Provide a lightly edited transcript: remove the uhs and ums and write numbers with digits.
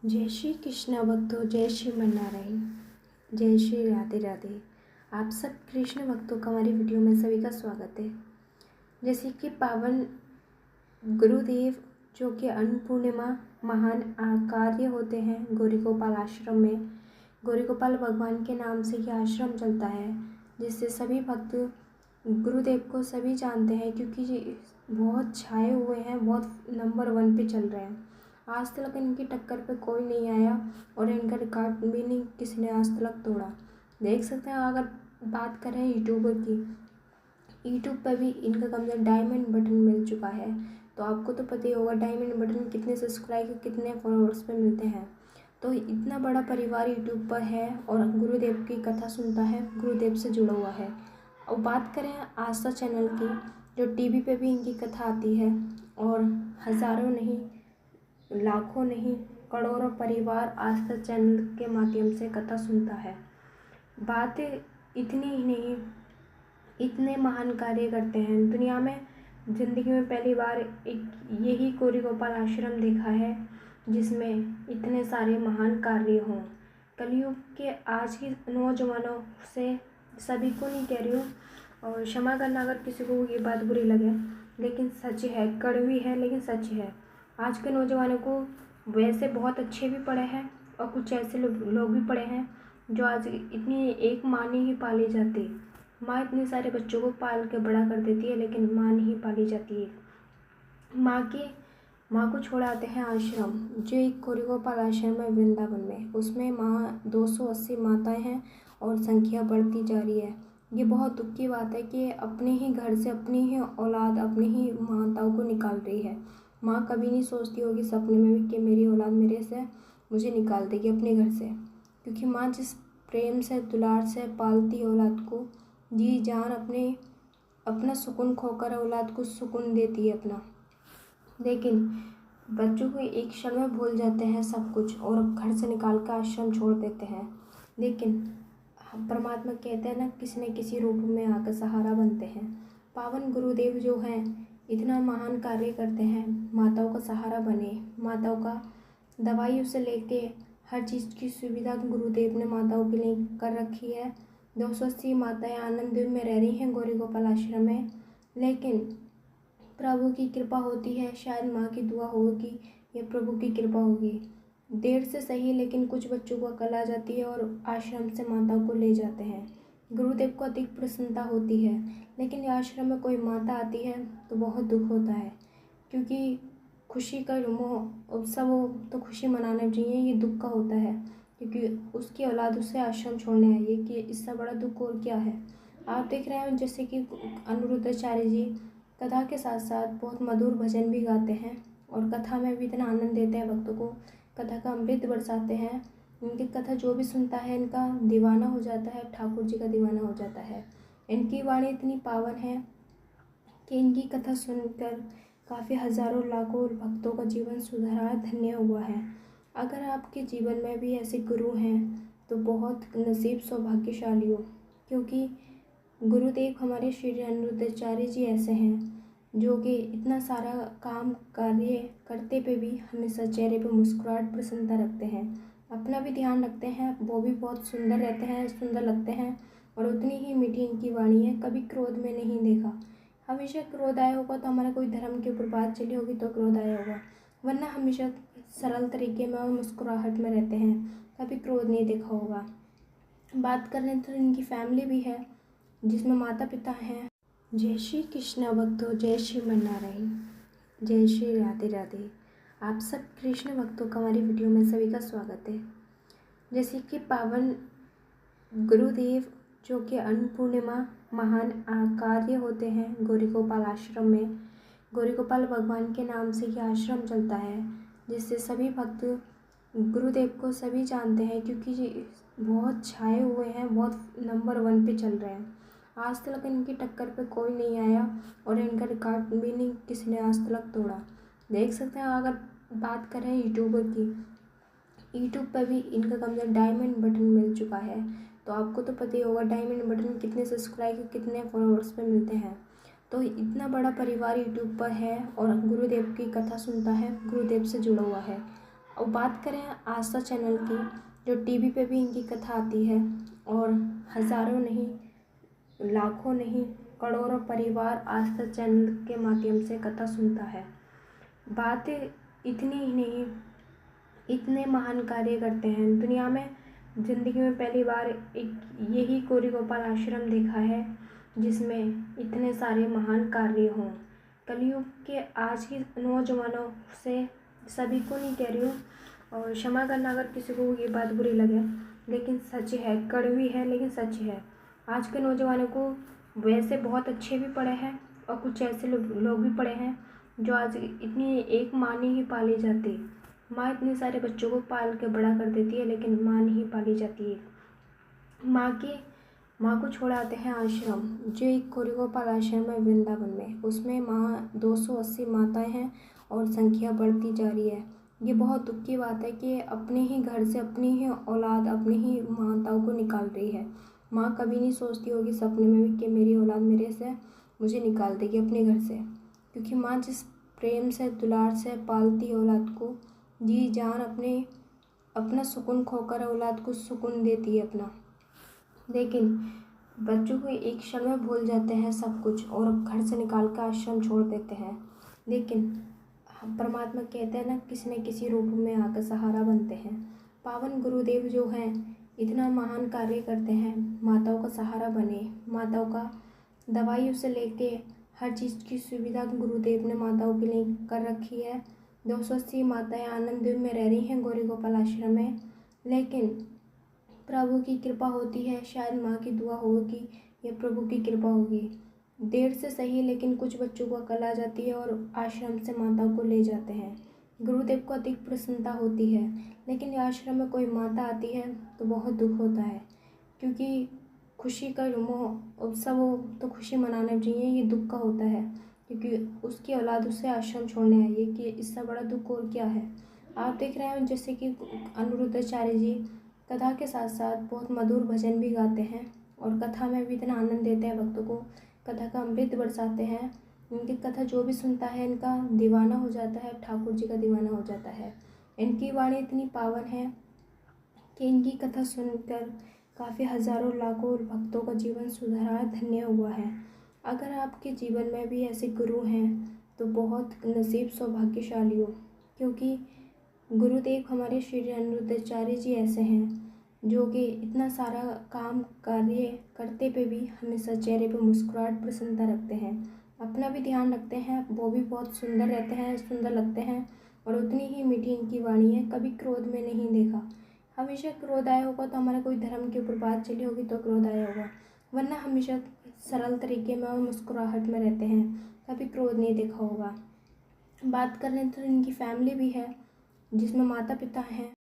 जय श्री कृष्ण भक्तों, जय श्री मन्नारायण, जय श्री राधे राधे। आप सब कृष्ण भक्तों का हमारी वीडियो में सभी का स्वागत है। जैसे कि पावन गुरुदेव जो कि अन्नपूर्णिमा महान कार्य होते हैं गौरी गोपाल आश्रम में। गौरी गोपाल भगवान के नाम से ये आश्रम चलता है, जिससे सभी भक्त गुरुदेव को सभी जानते हैं, क्योंकि ये बहुत छाए हुए हैं, बहुत नंबर 1 पे चल रहे हैं। आज तक इनकी टक्कर पे कोई नहीं आया और इनका रिकॉर्ड भी नहीं किसी ने आज तक तोड़ा। देख सकते हैं, अगर बात करें यूट्यूबर की, यूट्यूब पर भी इनका कम से डायमंड बटन मिल चुका है। तो आपको तो पता ही होगा डायमंड बटन कितने सब्सक्राइबर कितने फॉलोअर्स पे मिलते हैं। तो इतना बड़ा परिवार यूट्यूब पर है और गुरुदेव की कथा सुनता है, गुरुदेव से जुड़ा हुआ है। और बात करें आस्था चैनल की, जो टीवी पे भी इनकी कथा आती है और हज़ारों नहीं, लाखों नहीं, करोड़ों परिवार आस्था चैनल के माध्यम से कथा सुनता है। बातें इतनी ही नहीं, इतने महान कार्य करते हैं दुनिया में। ज़िंदगी में पहली बार एक यही गौरी गोपाल आश्रम देखा है जिसमें इतने सारे महान कार्य हों। कलयुग के आज की नौजवानों से, सभी को नहीं कह रही हूँ और क्षमा करना अगर किसी को ये बात बुरी लगे, लेकिन सच है, कड़वी है लेकिन सच है। आज के नौजवानों को वैसे बहुत अच्छे भी पड़े हैं और कुछ ऐसे लोग भी पड़े हैं जो आज इतनी एक माँ नहीं ही पाली जाती। माँ इतने सारे बच्चों को पाल के बड़ा कर देती है, लेकिन माँ नहीं पाली जाती है। माँ को छोड़ आते हैं आश्रम, जो एक गौरी गोपाल आश्रम है वृंदावन में। उसमें माँ 280 माताएं हैं और संख्या बढ़ती जा रही है। ये बहुत दुख की बात है कि अपने ही घर से अपनी ही औलाद अपनी ही माताओं को निकाल रही है। माँ कभी नहीं सोचती होगी सपने में भी कि मेरी औलाद मेरे से मुझे निकाल देगी अपने घर से, क्योंकि माँ जिस प्रेम से दुलार से पालती औलाद को, जी जान अपना सुकून खोकर औलाद को सुकून देती है अपना। लेकिन बच्चों को एक क्षण में भूल जाते हैं सब कुछ और घर से निकाल कर आश्रम छोड़ देते हैं। लेकिन परमात्मा कहते हैं ना, किसी न किसी रूप में आकर सहारा बनते हैं। पावन गुरुदेव जो हैं इतना महान कार्य करते हैं, माताओं का सहारा बने। माताओं का दवाइयों से लेके हर चीज़ की सुविधा गुरुदेव ने माताओं के लिए कर रखी है। 280 माताएं आनंद में रह रही हैं गौरी गोपाल आश्रम में। लेकिन प्रभु की कृपा होती है, शायद माँ की दुआ होगी या प्रभु की कृपा होगी, देर से सही, लेकिन कुछ बच्चों को अकल आ जाती है और आश्रम से माताओं को ले जाते हैं। गुरुदेव को अधिक प्रसन्नता होती है। लेकिन आश्रम में कोई माता आती है तो बहुत दुख होता है, क्योंकि खुशी का उत्सव हो तो खुशी मनाना चाहिए, ये दुख का होता है क्योंकि उसकी औलाद उसे आश्रम छोड़ने आई है। कि इससे बड़ा दुख और क्या है। आप देख रहे हैं जैसे कि अनिरुद्धाचार्य जी कथा के साथ साथ बहुत मधुर भजन भी गाते हैं और कथा में भी इतना आनंद देते हैं भक्तों को, कथा का अमृत बरसाते हैं। इनकी कथा जो भी सुनता है इनका दीवाना हो जाता है, ठाकुर जी का दीवाना हो जाता है। इनकी वाणी इतनी पावन है कि इनकी कथा सुनकर काफ़ी हज़ारों लाखों भक्तों का जीवन सुधरा, धन्य हुआ है। अगर आपके जीवन में भी ऐसे गुरु हैं तो बहुत नसीब सौभाग्यशाली हो, क्योंकि गुरुदेव हमारे श्री अनिरुद्धाचार्य जी ऐसे हैं जो कि इतना सारा काम कार्य करते पे भी हमेशा चेहरे पे मुस्कुराहट प्रसन्नता रखते हैं, अपना भी ध्यान रखते हैं, वो भी बहुत सुंदर रहते हैं, सुंदर लगते हैं और उतनी ही मीठी इनकी वाणी है। कभी क्रोध में नहीं देखा। हमेशा क्रोध आया होगा तो हमारा कोई धर्म के ऊपर बात चली होगी तो क्रोध आया होगा, वरना हमेशा सरल तरीके में और मुस्कुराहट में रहते हैं, कभी क्रोध नहीं देखा होगा। बात करें तो इनकी फैमिली भी है जिसमें माता पिता हैं। जय श्री कृष्ण भक्तों, जय श्री मन्नारायण, जय श्री राधे राधे। आप सब कृष्ण भक्तों का हमारी वीडियो में सभी का स्वागत है। जैसे कि पावन गुरुदेव जो कि अन्नपूर्णिमा महान कार्य होते हैं गौरी गोपाल आश्रम में। गौरी गोपाल भगवान के नाम से ये आश्रम चलता है, जिससे सभी भक्त गुरुदेव को सभी जानते हैं, क्योंकि ये बहुत छाए हुए हैं, बहुत नंबर 1 पे चल रहे हैं। आज तक इनकी टक्कर पे कोई नहीं आया और इनका रिकॉर्ड भी नहीं किसी ने आज तक तोड़ा। देख सकते हैं, अगर बात करें यूट्यूबर की, यूट्यूब पर भी इनका कम से डायमंड बटन मिल चुका है। तो आपको तो पता ही होगा डायमंड बटन कितने सब्सक्राइबर कितने फॉलोअर्स पे मिलते हैं। तो इतना बड़ा परिवार यूट्यूब पर है और गुरुदेव की कथा सुनता है, गुरुदेव से जुड़ा हुआ है। अब बात करें आस्था चैनल की, जो टीवी पे भी इनकी कथा आती है और हज़ारों नहीं, लाखों नहीं, करोड़ों परिवार आस्था चैनल के माध्यम से कथा सुनता है। बातें इतनी ही नहीं, इतने महान कार्य करते हैं दुनिया में। ज़िंदगी में पहली बार एक यही गौरी गोपाल आश्रम देखा है जिसमें इतने सारे महान कार्य हों। कलयुग के आज के नौजवानों से, सभी को नहीं कह रही हूँ और क्षमा करना अगर किसी को ये बात बुरी लगे, लेकिन सच है, कड़वी है लेकिन सच है। आज के नौजवानों को वैसे बहुत अच्छे भी पड़े हैं और कुछ ऐसे लोग भी पड़े हैं जो आज इतनी, एक माँ नहीं ही पाली जाती। माँ इतने सारे बच्चों को पाल के बड़ा कर देती है लेकिन माँ नहीं पाली जाती है। माँ को छोड़ आते हैं आश्रम, जो एक गौरी गोपाल आश्रम है वृंदावन में। उसमें 280 माताएं हैं और संख्या बढ़ती जा रही है। ये बहुत दुख की बात है कि अपने ही घर से अपनी ही औलाद अपनी ही माताओं को निकाल रही है। माँ कभी नहीं सोचती होगी सपने में भी कि मेरी औलाद मुझे निकाल देगी अपने घर से, क्योंकि माँ जिस प्रेम से, दुलार से पालती है औलाद को, जी जान अपना सुकून खोकर औलाद को सुकून देती है अपना। लेकिन बच्चों को एक क्षण में भूल जाते हैं सब कुछ और घर से निकाल कर आश्रम छोड़ देते हैं। लेकिन परमात्मा कहते हैं ना, किसी न किसी रूप में आकर सहारा बनते हैं। पावन गुरुदेव जो हैं इतना महान कार्य करते हैं, माताओं का सहारा बने। माताओं का दवाइयों से लेके हर चीज़ की सुविधा गुरुदेव ने माताओं के लिए कर रखी है। 280 माताएं आनंद में रह रही हैं गौरी गोपाल आश्रम में। लेकिन प्रभु की कृपा होती है, शायद माँ की दुआ होगी या प्रभु की कृपा होगी, देर से सही, लेकिन कुछ बच्चों को अकल आ जाती है और आश्रम से माताओं को ले जाते हैं। गुरुदेव को अधिक प्रसन्नता होती है। लेकिन आश्रम में कोई माता आती है तो बहुत दुख होता है, क्योंकि खुशी का उत्सव हो तो खुशी मनाना चाहिए, ये दुख का होता है क्योंकि उसकी औलाद उसे आश्रम छोड़ने आई है। कि इससे बड़ा दुख और क्या है। आप देख रहे हैं जैसे कि अनिरुद्धाचार्य जी कथा के साथ साथ बहुत मधुर भजन भी गाते हैं और कथा में भी इतना आनंद देते हैं भक्तों को, कथा का अमृत बरसाते हैं। इनकी कथा जो भी सुनता है इनका दीवाना हो जाता है, ठाकुर जी का दीवाना हो जाता है। इनकी वाणी इतनी पावन है कि इनकी कथा सुनकर काफ़ी हज़ारों लाखों भक्तों का जीवन सुधरा, धन्य हुआ है। अगर आपके जीवन में भी ऐसे गुरु हैं तो बहुत नसीब सौभाग्यशाली हो, क्योंकि गुरुदेव हमारे श्री अनिरुद्धाचार्य जी ऐसे हैं जो कि इतना सारा काम कार्य करते पे भी हमेशा चेहरे पे मुस्कुराहट, प्रसन्नता रखते हैं, अपना भी ध्यान रखते हैं। वो भी बहुत सुंदर रहते हैं, सुंदर लगते हैं और उतनी ही मीठी इनकी वाणी है। कभी क्रोध में नहीं देखा। हमेशा क्रोध आया होगा तो हमारा कोई धर्म के ऊपर बात चली होगी तो क्रोध आया होगा, वरना हमेशा सरल तरीके में और मुस्कुराहट में रहते हैं, कभी क्रोध नहीं देखा होगा। बात करें तो इनकी फैमिली भी है जिसमें माता पिता हैं।